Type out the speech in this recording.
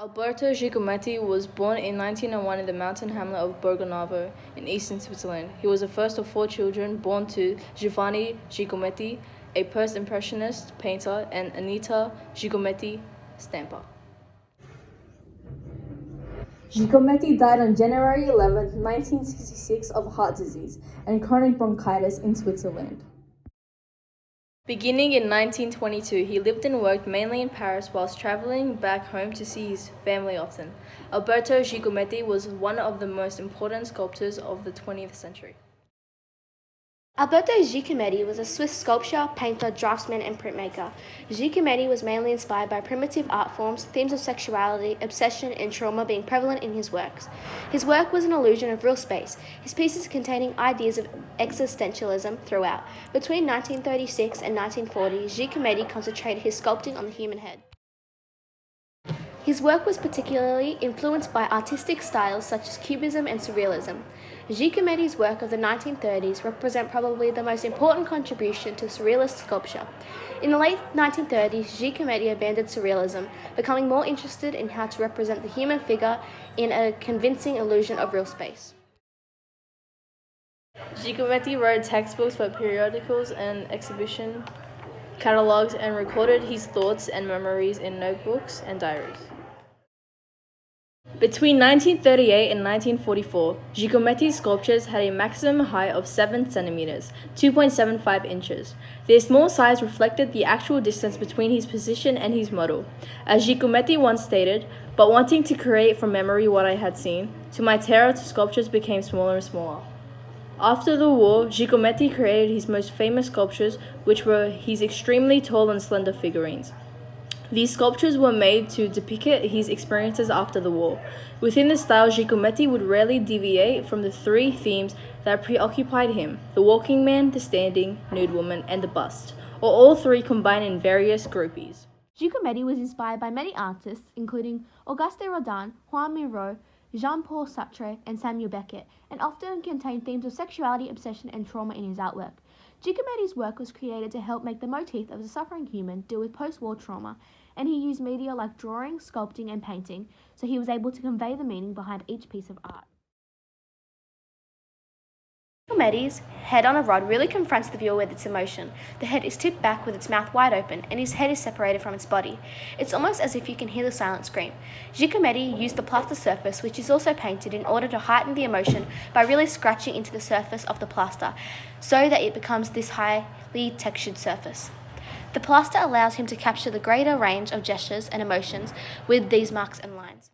Alberto Giacometti was born in 1901 in the mountain hamlet of Borgonovo in eastern Switzerland. He was the first of 4 children born to Giovanni Giacometti, a post-impressionist painter, and Anita Giacometti stamper. Giacometti died on January 11, 1966 of heart disease and chronic bronchitis in Switzerland. Beginning in 1922, he lived and worked mainly in Paris whilst traveling back home to see his family often. Alberto Giacometti was one of the most important sculptors of the 20th century. Alberto Giacometti was a Swiss sculptor, painter, draftsman, and printmaker. Giacometti was mainly inspired by primitive art forms, themes of sexuality, obsession, and trauma being prevalent in his works. His work was an illusion of real space, his pieces containing ideas of existentialism throughout. Between 1936 and 1940, Giacometti concentrated his sculpting on the human head. His work was particularly influenced by artistic styles such as Cubism and Surrealism. Giacometti's work of the 1930s represent probably the most important contribution to Surrealist sculpture. In the late 1930s, Giacometti abandoned Surrealism, becoming more interested in how to represent the human figure in a convincing illusion of real space. Giacometti wrote textbooks for periodicals and exhibition catalogues and recorded his thoughts and memories in notebooks and diaries. Between 1938 and 1944, Giacometti's sculptures had a maximum height of 7 centimeters, 2.75 inches. Their small size reflected the actual distance between his position and his model. As Giacometti once stated, "But wanting to create from memory what I had seen, to my terror the sculptures became smaller and smaller." After the war, Giacometti created his most famous sculptures, which were his extremely tall and slender figurines. These sculptures were made to depict his experiences after the war. Within this style, Giacometti would rarely deviate from the 3 themes that preoccupied him: the walking man, the standing, nude woman, and the bust, or all 3 combined in various groupies. Giacometti was inspired by many artists, including Auguste Rodin, Juan Miro, Jean-Paul Sartre, and Samuel Beckett, and often contained themes of sexuality, obsession, and trauma in his artwork. Giacometti's work was created to help make the motif of a suffering human deal with post-war trauma, and he used media like drawing, sculpting, and painting, so he was able to convey the meaning behind each piece of art. Giacometti's head on a rod really confronts the viewer with its emotion. The head is tipped back with its mouth wide open, and his head is separated from its body. It's almost as if you can hear the silent scream. Giacometti used the plaster surface, which is also painted, in order to heighten the emotion by really scratching into the surface of the plaster, so that it becomes this highly textured surface. The plaster allows him to capture the greater range of gestures and emotions with these marks and lines.